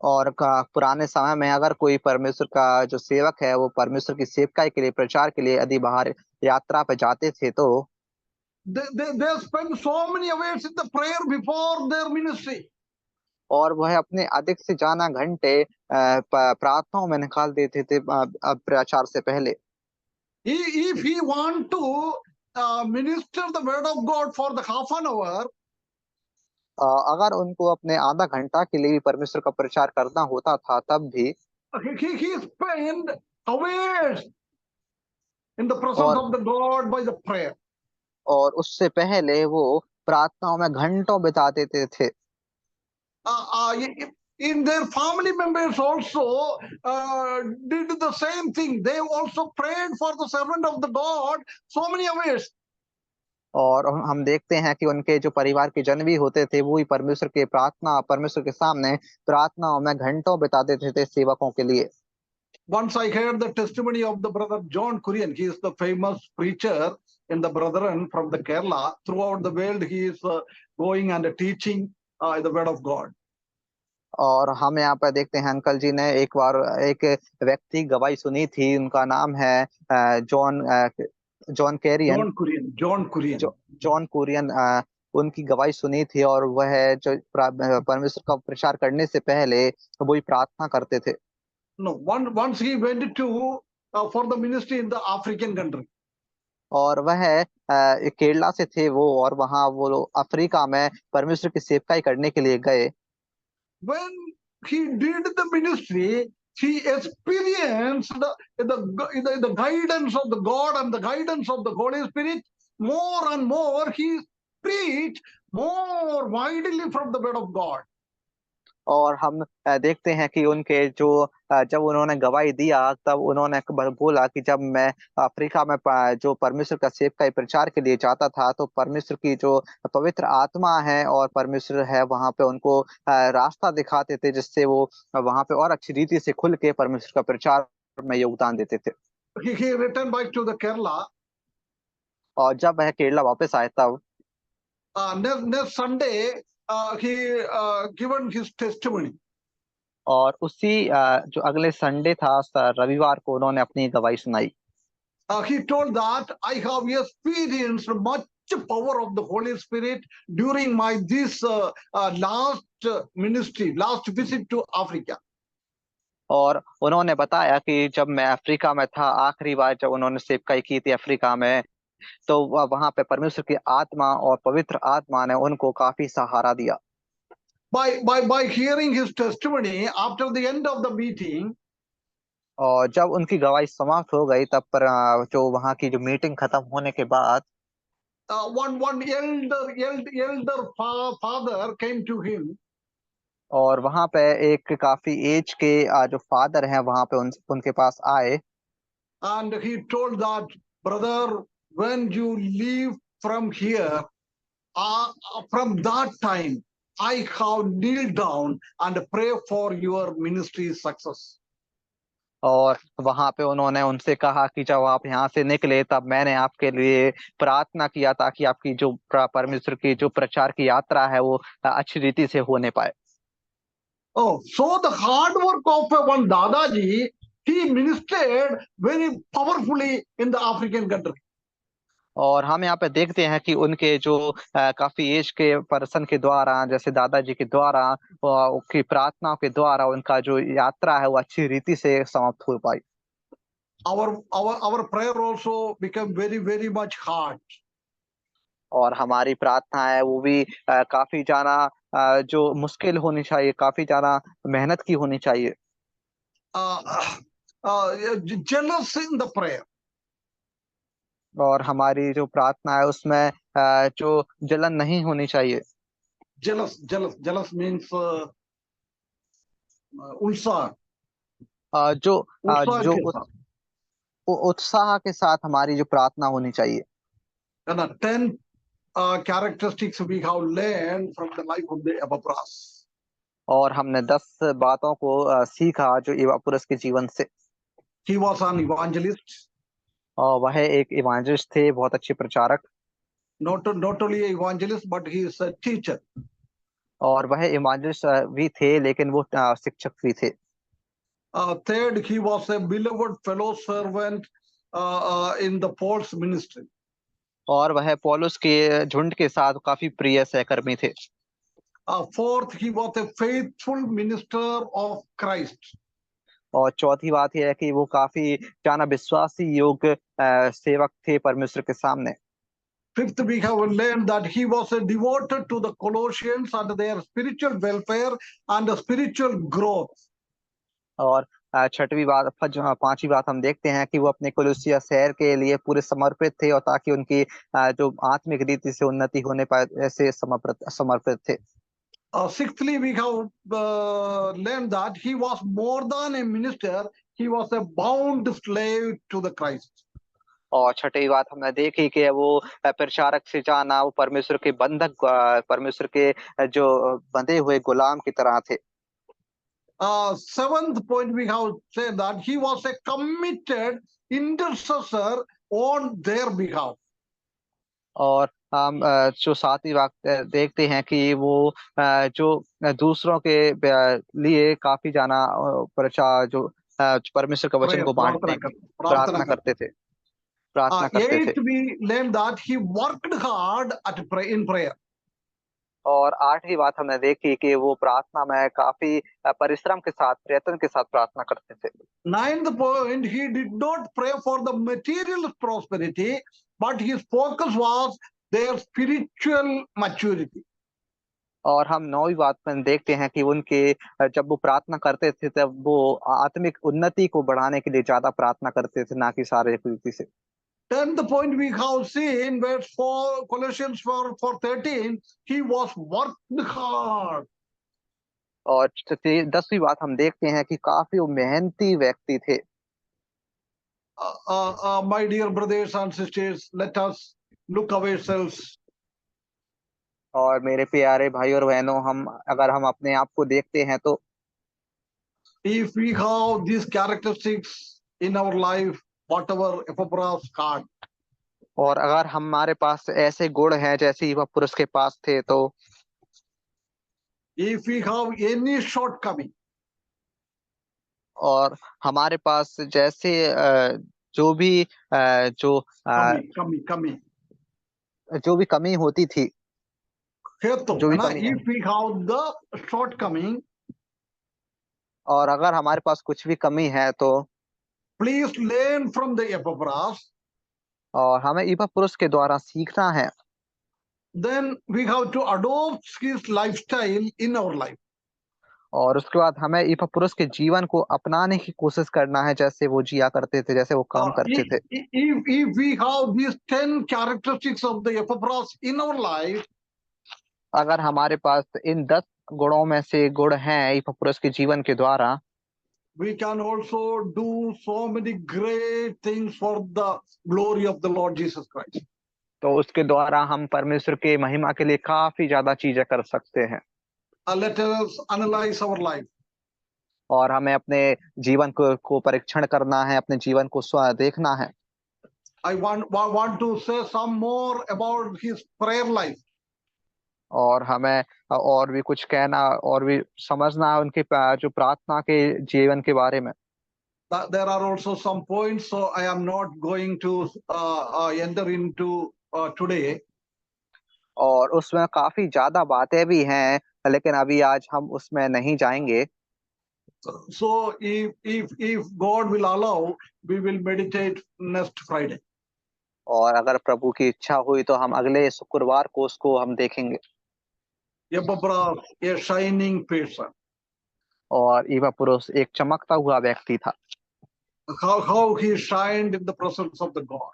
और पुराने समय में अगर कोई परमेश्वर का जो सेवक है वो परमेश्वर की सेवकाई के लिए, प्रचार के लिए यदि बाहर यात्रा पे जाते थे तो they spend so many hours in the prayer before their ministry. और वह अपने अधिक से ज्यादा घंटे प्रार्थनाओं में निकाल देते थे प्रचार से पहले। If he want to minister the word of God for the half an hour, अगर उनको अपने आधा घंटा के लिए भी परमेश्वर का प्रचार करना होता था तब भी he spent hours in the presence और of the God by the prayer. और उससे पहले वो प्रार्थनाओं में घंटों बिता देते थे। In their family members also did the same thing. They also prayed for the servant of the God so many hours. और हम देखते हैं कि उनके जो परिवार के जन भी होते थे वो ही परमेश्वर के सामने प्रार्थनाओं में घंटों बिता देते थे सेवकों के लिए। Once I heard the testimony of the brother John Kurian. He is the famous preacher in the Brethren from the Kerala. Throughout the world, he is going and teaching the word of God. और हम यहाँ पर देखते हैं uncle जी ने एक बार एक व्यक्ति गवाही सुनी थी, उनका नाम है जॉन कैरियन। जॉन कुरियन उनकी गवाही सुनी थी, और वह जो परमेश्वर का प्रचार करने से पहले वो ही प्रार्थना करते थे। No, once he went to for the ministry in the African country. और वह केरला से थे वो, और वहां वो अफ्रीका में परमेश्वर की सेवकाई करने के लिए गए। When he did the ministry, he experienced the guidance of the God and the guidance of the Holy Spirit. More and more, he preached more widely from the word of God. और हम देखते हैं कि उनके जो जब उन्होंने गवाही दिया तब उन्होंने बोला कि जब मैं अफ्रीका में जो परमेश्वर का सेवकाई प्रचार के लिए जाता था तो परमेश्वर की जो पवित्र आत्मा है और परमेश्वर है वहां पे उनको रास्ता दिखाते थे जिससे वो वहां पे और अच्छी रीति से खुल के परमेश्वर का प्रचार में योगदान देते थे। He returned back to the Kerala. और जब वह केरला वापस आए तब Next Sunday, he given his testimony. और उसी जो अगले संडे था रविवार को उन्होंने अपनी गवाही सुनाई। He told that I have experienced much power of the Holy Spirit during my this last ministry, last visit to Africa. और उन्होंने बताया कि जब मैं अफ्रीका में था आखिरी बार जब उन्होंने सेवकाई की थी अफ्रीका में तो वहां पे परमेश्वर की आत्मा और पवित्र आत्मा ने उनको काफी सहारा दिया। By hearing his testimony after the end of the meeting, और जब उनकी गवाही समाप्त हो गई तब पर जो वहां की जो मीटिंग खत्म होने के बाद one elder father came to him. और वहां पे एक काफी एज के जो फादर हैं वहां पे उनके पास आए And he told that, brother, when you leave from here, from that time, I have kneeled down and pray for your ministry success. और वहां पे उन्होंने उनसे कहा कि जब आप यहाँ से निकले तब मैंने आपके लिए प्रार्थना किया ताकि आपकी जो परमेश्वर की जो प्रचार की यात्रा है वो अच्छी रीति से होने पाए। Oh, so the hard work of one Dadaji, he ministered very powerfully in the African country. और हम यहाँ पे देखते हैं कि उनके जो काफी एज के पर्सन के द्वारा जैसे दादाजी के द्वारा उनकी प्रार्थनाओं के द्वारा उनका जो यात्रा है वो अच्छी रीति से समाप्त हो पाई। Our prayer also became very much hard. और हमारी प्रार्थना है वो भी काफी ज्यादा जो मुश्किल होनी चाहिए काफी ज्यादा मेहनत की होनी चाहिए। Jealous in the prayer. और हमारी जो प्रार्थना है उसमें जो जलन नहीं होनी चाहिए। Jealous means उत्साह जो उत्साह जो के साथ. उत्साह के साथ हमारी जो प्रार्थना होनी चाहिए। And the 10 characteristics we have learned from the life of the Epaphras. और हमने 10 बातों को सीखा जो इवापुरस के जीवन से। He was an evangelist. और वह एक इवांजलिस्ट थे बहुत अच्छे प्रचारक। Not only an evangelist but he is a teacher. और वह इवांजलिस्ट भी थे लेकिन वो शिक्षक भी थे। Third, he was a beloved fellow servant in the Paul's ministry. और वह पौलुस के झुंड के साथ काफी प्रिय सहकर्मी थे। Fourth, he was a faithful minister of Christ. और चौथी बात यह है कि वो काफी ज्यादा विश्वासी योग्य सेवक थे परमेश्वर के सामने। Fifth, we have learned that he was devoted to the Colossians and their spiritual welfare and spiritual growth. और छठवीं बात पांचवी बात हम देखते हैं कि वो अपने कोलोसिया शहर के लिए पूरे समर्पित थे और ताकि उनकी जो आत्मिक रीति से उन्नति होने पाए ऐसे समर्पित थे। Sixthly, we have learned that he was more than a minister, he was a bound slave to the Christ. और छठी बात हमने देखी कि वो प्रचारक से जाना वो परमेश्वर के बंधक परमेश्वर के जो बंधे हुए गुलाम की तरह थे। Seventh point, we have said that he was a committed intercessor on their behalf. और हम जो सातवीं बात देखते हैं कि वो जो दूसरों के लिए काफी जाना प्रचार जो परमेश्वर का वचन को बांटने प्रार्थना करते थे। Eighth, we learned that he worked hard in prayer. और आठवीं बात हमने देखी कि वो प्रार्थना में काफी परिश्रम के साथ प्रयत्न के साथ प्रार्थना करते थे। Ninth point, he did not pray for the material prosperity, but his focus was their spiritual maturity. और हम नौवीं बात में देखते हैं कि उनके जब वो प्रार्थना करते थे तब वो आत्मिक उन्नति को बढ़ाने के लिए ज्यादा प्रार्थना करते थे ना कि शारीरिक रीति से। 10th point we have seen verse 4 Colossians 4:13, he was worked hard. और 10वीं बात हम देखते हैं कि काफी वो मेहनती व्यक्ति थे। My dear brothers and sisters, let us look ourselves. और मेरे प्यारे भाई और बहनों, अगर हम अपने आप को देखते हैं तो If we have these characteristics in our life, whatever Epaphras had, और अगर हमारे पास ऐसे गुण हैं जैसे युवा पुरुष के पास थे, तो if we have any shortcoming, और हमारे पास जैसे जो भी जो भी कमी होती थी, जो भी कमी है, if we have the shortcoming, और अगर हमारे पास कुछ भी कमी है तो please learn from the Epaphras. और हमें युवा पुरुष के द्वारा सीखना है। Then we have to adopt his lifestyle in our life. और उसके बाद हमें युवा पुरुष के जीवन को अपनाने की कोशिश करना है, जैसे वो जिया करते थे, जैसे वो काम करते थे। If we have these 10 characteristics of the Epaphras in our life, अगर हमारे पास इन 10 गुणों में से गुण हैं युवा पुरुष के जीवन के द्वारा, we can also do so many great things for the glory of the Lord Jesus Christ. तो उसके द्वारा हम परमेश्वर के महिमा के लिए काफी ज्यादा चीजें कर सकते हैं। Let us analyze our life. और हमें अपने जीवन को परीक्षण करना है, अपने जीवन को देखना है। I want to say some more about his prayer life. और हमें और भी कुछ कहना और भी समझना है उनके जो प्रार्थना के जीवन के बारे में। There are also some points, so I am not going to enter into today. और उसमें काफी ज्यादा बातें भी हैं, लेकिन अभी आज हम उसमें नहीं जाएंगे। So if God will allow, we will meditate next Friday. और अगर प्रभु की इच्छा हुई तो हम अगले शुक्रवार को उसको हम देखेंगे। Epaphras, a shining person. और युवा पुरुष एक चमकता हुआ व्यक्ति था। How he shined in the presence of the God.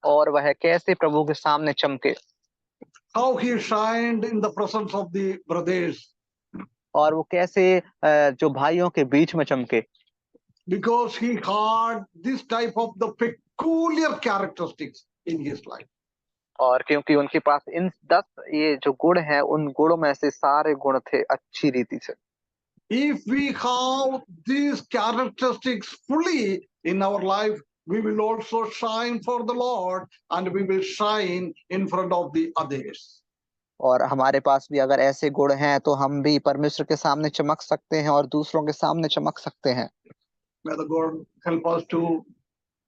और वह कैसे प्रभु के सामने चमके। How he shined in the presence of the brothers. और वो कैसे जो भाइयों के बीच में चमके। Because he had this type of the peculiar characteristics in his life. और क्योंकि उनके पास इन 10 ये जो गुण हैं, उन गुणों में से सारे गुण थे अच्छी रीति से। If we have these characteristics fully in our life, we will also shine for the Lord and we will shine in front of the others. और हमारे पास भी अगर ऐसे गुण हैं तो हम भी परमेश्वर के सामने चमक सकते हैं और दूसरों के सामने चमक सकते हैं। May the God help us to,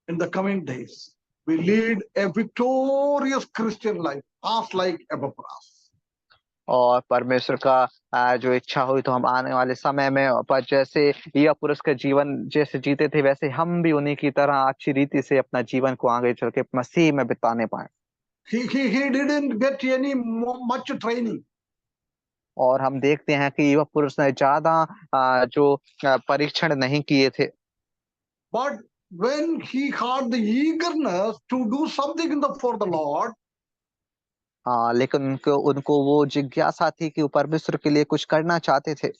in the coming days, we lead a victorious Christian life, as like Epaphras. और परमेश्वर का जो इच्छा हुई तो हम आने वाले समय में पर जैसे युवा पुरुष का जीवन जैसे जीते थे, वैसे हम भी उन्हीं की तरह अच्छी रीति से अपना जीवन को आगे चल के मसीह में बिताने पाए। He didn't get any much training. और हम देखते हैं कि युवा पुरुष ने ज्यादा जो परीक्षण नहीं किए थे। But when he had the eagerness to do something for the Lord, लेकिन उनको वो जिज्ञासा थी कि वो परमेश्वर के लिए कुछ करना चाहते थे।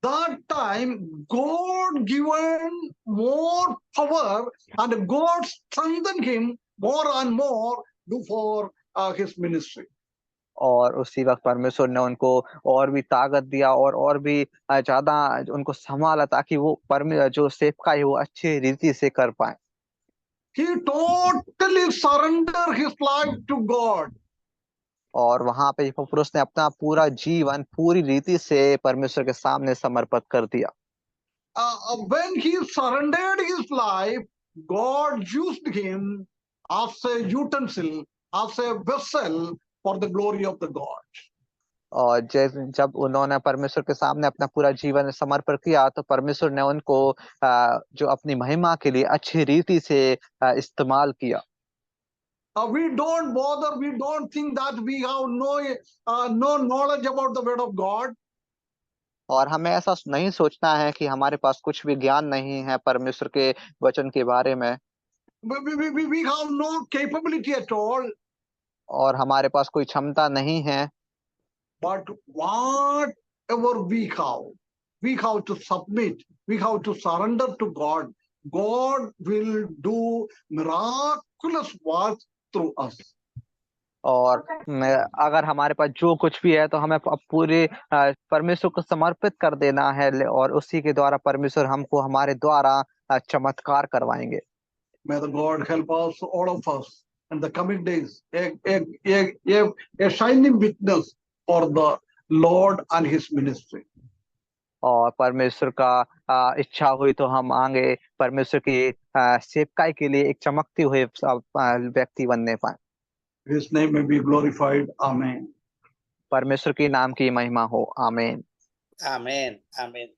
that time God given more power and God strengthened him more and more for his ministry. और उसी वक्त परमेश्वर ने उनको और भी ताकत दिया और भी ज्यादा उनको संभाला, ताकि वो जो सेवकाई है वो अच्छी रीति से कर पाए। He totally surrendered his life to God. और वहां पे यीशु पुरुष ने अपना पूरा जीवन पूरी रीति से परमेश्वर के सामने समर्पित कर दिया। When he surrendered his life, God used him as a utensil, as a vessel for the glory of the God. और जब उन्होंने परमेश्वर के सामने अपना पूरा जीवन समर्पित किया तो परमेश्वर ने उनको जो अपनी महिमा के लिए अच्छी रीति से इस्तेमाल किया। We don't bother, we don't think that we have no knowledge about the word of God. और हमें ऐसा नहीं सोचना है कि हमारे पास कुछ भी ज्ञान नहीं है परमेश्वर के वचन के बारे में। We have no capability at all. और हमारे पास कोई क्षमता नहीं है। But what whatever we have to submit, we have to surrender to God. God will do miraculous works through us. और अगर हमारे पास जो कुछ भी है तो हमें पूरे परमेश्वर को समर्पित कर देना है और उसी के द्वारा परमेश्वर हमको हमारे द्वारा चमत्कार करवाएंगे। May the God help us, all of us, in the coming days, a shining witness for the Lord and His ministry. और परमेश्वर का इच्छा हुई तो हम आगे परमेश्वर की सेवकाई के लिए एक चमकते हुए व्यक्ति बनने पाए। His name may be glorified. Amen. परमेश्वर के नाम की महिमा हो। आमीन। आमेन आमेन।